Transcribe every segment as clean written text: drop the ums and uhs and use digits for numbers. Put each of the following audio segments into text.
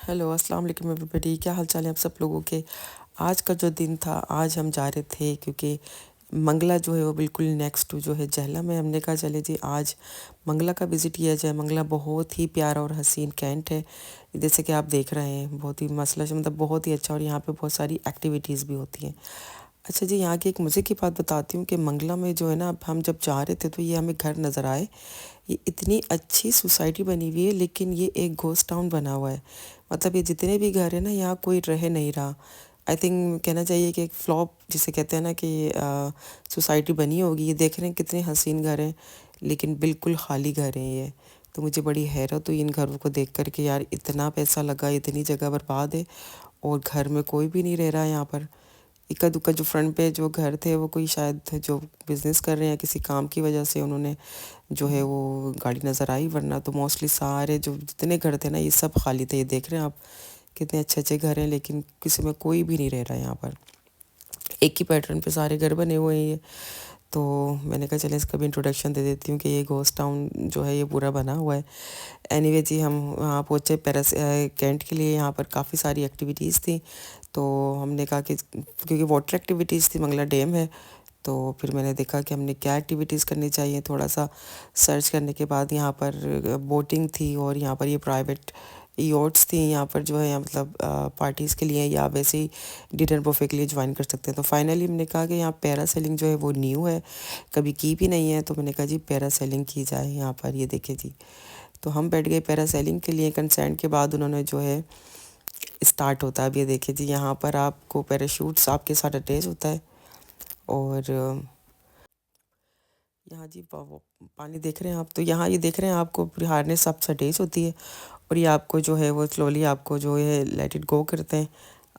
Hello अस्सलाम वालेकुम everybody, क्या हाल चाल है आप सब लोगों के। आज का जो दिन था, आज हम जा रहे थे क्योंकि मंगला जो है वो बिल्कुल नेक्स्ट टू जो है जहलम है। हमने कहा चले जी आज मंगला का विज़िट किया जाए। मंगला बहुत ही प्यारा और हसीन कैंट है, जैसे कि आप देख रहे हैं। बहुत ही मसला मतलब बहुत ही अच्छा, और यहाँ पे बहुत सारी एक्टिविटीज़ भी होती हैं। अच्छा जी, यहाँ की एक मज़े की बात बताती हूँ कि मंगला में जो है ना, अब हम जब जा रहे थे तो ये हमें घर नज़र आए। ये इतनी अच्छी सोसाइटी बनी हुई है, लेकिन ये एक घोस्ट टाउन बना हुआ है। मतलब ये जितने भी घर है ना, यहाँ कोई रह नहीं रहा। आई थिंक कहना चाहिए कि एक फ्लॉप जिसे कहते हैं ना कि सोसाइटी बनी होगी। ये देख रहे हैं कितने हसीन घर हैं, लेकिन बिल्कुल खाली घर हैं ये। तो मुझे बड़ी हैरत हुई इन घरों को देख कर के, यार इतना पैसा लगा, इतनी जगह बर्बाद है और घर में कोई भी नहीं रह रहा है यहाँ पर। इक्का दुक्का जो फ्रंट पे जो घर थे वो कोई शायद जो बिज़नेस कर रहे हैं, किसी काम की वजह से उन्होंने जो है वो गाड़ी नज़र आई, वरना तो मोस्टली सारे जो जितने घर थे ना ये सब खाली थे। ये देख रहे हैं आप कितने अच्छे अच्छे घर हैं, लेकिन किसी में कोई भी नहीं रह रहा है यहाँ पर। एक ही पैटर्न पे सारे घर बने हुए हैं ये। तो मैंने कहा चले इसका भी इंट्रोडक्शन दे देती हूँ कि ये घोस्ट टाउन जो है ये पूरा बना हुआ है। एनीवे जी, हम वहाँ पहुँचे पेरिस कैंट के लिए। यहाँ पर काफ़ी सारी एक्टिविटीज़ थी, तो हमने कहा कि क्योंकि वाटर एक्टिविटीज़ थी, मंगला डैम है, तो फिर मैंने देखा कि हमने क्या एक्टिविटीज़ करनी चाहिए। थोड़ा सा सर्च करने के बाद यहाँ पर बोटिंग थी, और यहाँ पर ये प्राइवेट यॉट्स थी यहाँ पर जो है, मतलब पार्टीज़ के लिए या वैसे ही डिनर बुफे के लिए ज्वाइन कर सकते हैं। तो फाइनली हमने कहा कि यहाँ पैरासेलिंग जो है वो न्यू है, कभी की भी नहीं है। तो मैंने कहा जी पैरासेलिंग की जाए यहाँ पर। ये देखे जी, तो हम बैठ गए पैरासेलिंग के लिए। कंसेंट के बाद उन्होंने जो है स्टार्ट होता है। अब ये देखिए जी, यहाँ पर आपको पैराशूट्स आपके साथ अटैच होता है, और यहाँ जी पानी देख रहे हैं आप, तो यहाँ ये देख रहे हैं आपको पूरी हार्नेस सब अटैच होती है, और ये आपको जो है वो स्लोली आपको जो है लेट इट गो करते हैं।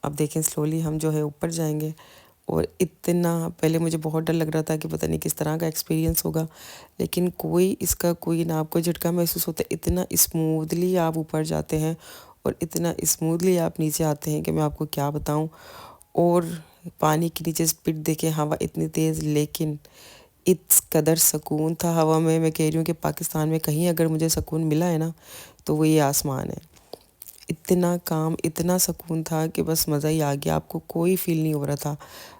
अब देखें स्लोली हम जो है ऊपर जाएंगे, और इतना पहले मुझे बहुत डर लग रहा था कि पता नहीं किस तरह का एक्सपीरियंस होगा, लेकिन कोई इसका कोई ना आपको झटका महसूस होता है। इतना स्मूथली आप ऊपर जाते हैं और इतना स्मूथली आप नीचे आते हैं कि मैं आपको क्या बताऊं। और पानी के नीचे स्पीड देखें, हवा इतनी तेज़, लेकिन इस कदर सुकून था हवा में। मैं कह रही हूँ कि पाकिस्तान में कहीं अगर मुझे सुकून मिला है ना, तो वो ये आसमान है। इतना काम, इतना सुकून था कि बस मज़ा ही आ गया, आपको कोई फील नहीं हो रहा था।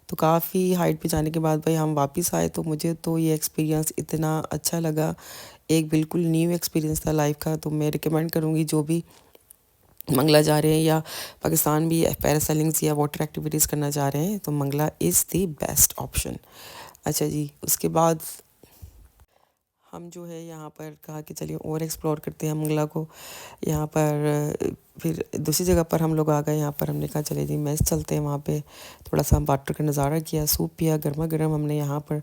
तो काफ़ी हाइट पे जाने के बाद भाई हम वापस आए, तो मुझे तो ये एक्सपीरियंस इतना अच्छा लगा। एक बिल्कुल न्यू एक्सपीरियंस था लाइफ का। तो मैं रिकमेंड करूँगी जो भी मंगला जा रहे हैं या पाकिस्तान भी पैरासेलिंग्स या वाटर एक्टिविटीज़ करना चाह रहे हैं, तो Mangala is the best option. अच्छा जी, उसके बाद हम जो है यहाँ पर कहा कि चलिए और एक्सप्लोर करते हैं मंगला को। यहाँ पर फिर दूसरी जगह पर हम लोग आ गए। यहाँ पर हमने कहा चले जी मैस चलते हैं वहाँ पे। थोड़ा सा हम वाटर का नज़ारा किया, सूप पिया गर्मा गर्म हमने यहाँ पर।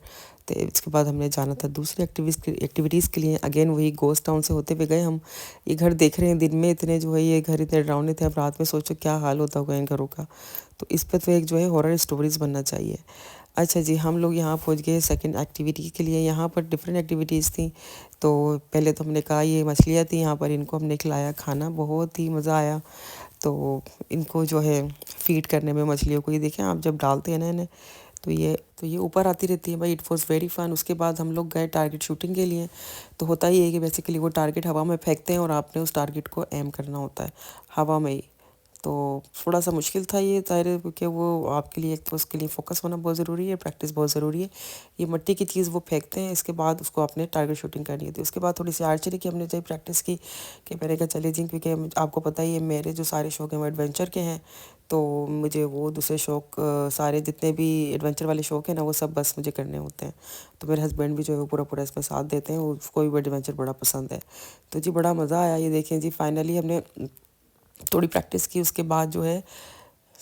तो इसके बाद हमने जाना था दूसरी एक्टिविटीज़ के लिए। अगेन वही गोस्ट टाउन से होते हुए गए हम। ये घर देख रहे हैं, दिन में इतने जो है ये घर इतने डरावने थे, अब रात में सोचो क्या हाल होता होगा इन घरों का। तो इस पर तो एक जो है हॉरर स्टोरीज़ बनना चाहिए। अच्छा जी, हम लोग यहाँ पहुँच गए सेकंड एक्टिविटी के लिए। यहाँ पर डिफरेंट एक्टिविटीज़ थी। तो पहले तो हमने कहा ये मछलियाँ थी यहाँ पर, इनको हमने खिलाया खाना, बहुत ही मज़ा आया। तो इनको जो है फीड करने में मछलियों को, ये देखें आप जब डालते हैं ना इन्हें, तो ये ऊपर आती रहती है भाई। It was very fun. उसके बाद हम लोग गए टारगेट शूटिंग के लिए। तो होता ही है कि बेसिकली वो टारगेट हवा में फेंकते हैं और आपने उस टारगेट को एम करना होता है हवा में ही। तो थोड़ा सा मुश्किल था ये ज़ाहिर है, क्योंकि वो आपके लिए एक तो उसके लिए फ़ोकस होना बहुत ज़रूरी है, प्रैक्टिस बहुत ज़रूरी है। ये मिट्टी की चीज़ वो फेंकते हैं, इसके बाद उसको आपने टारगेट शूटिंग करनी होती है। उसके बाद थोड़ी सी आर्चरी की हमने जब प्रैक्टिस की कि मैंने कहा चले जी, क्योंकि आपको पता ही है मेरे जो सारे शौक हैं वो एडवेंचर के हैं। तो मुझे वो दूसरे शौक सारे जितने भी एडवेंचर वाले शौक हैं ना, वो सब बस मुझे करने होते हैं। तो मेरे हस्बैंड भी जो है वो पूरा पूरा इसमें साथ देते हैं, उसको भी एडवेंचर बड़ा पसंद है। तो जी बड़ा मज़ा आया। ये देखें जी, फाइनली हमने थोड़ी प्रैक्टिस की, उसके बाद जो है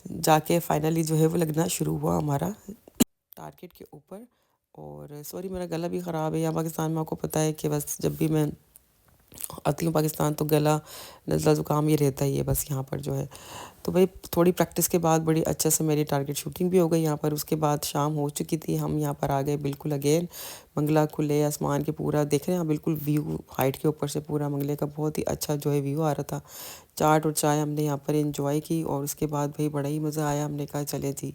जाके फाइनली जो है वो लगना शुरू हुआ हमारा टारगेट के ऊपर। और सॉरी मेरा गला भी ख़राब है। यहाँ पाकिस्तान में आपको पता है कि बस जब भी मैं आती हूँ पाकिस्तान तो गला नज़ला ज़ुकाम ये रहता ही है बस यहाँ पर जो है। तो भाई थोड़ी प्रैक्टिस के बाद बड़ी अच्छे से मेरी टारगेट शूटिंग भी हो गई यहाँ पर। उसके बाद शाम हो चुकी थी, हम यहाँ पर आ गए बिल्कुल अगेन मंगला खुले आसमान के पूरा देख रहे हैं आप, बिल्कुल व्यू हाइट के ऊपर से पूरा मंगले का बहुत ही अच्छा जो है व्यू आ रहा था। चाट और चाय हमने यहाँ पर इंजॉय की, और उसके बाद भाई बड़ा ही मज़ा आया। हमने कहा चले जी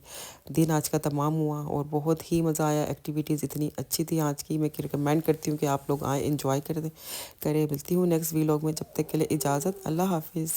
दिन आज का तमाम हुआ, और बहुत ही मज़ा आया। एक्टिविटीज़ इतनी अच्छी थी आज की, मैं रिकमेंड करती हूँ कि आप लोग आएँ इंजॉय करें। मिलती हूँ नेक्स्ट वीलॉग में, जब तक के लिए इजाज़त, अल्लाह हाफिज़।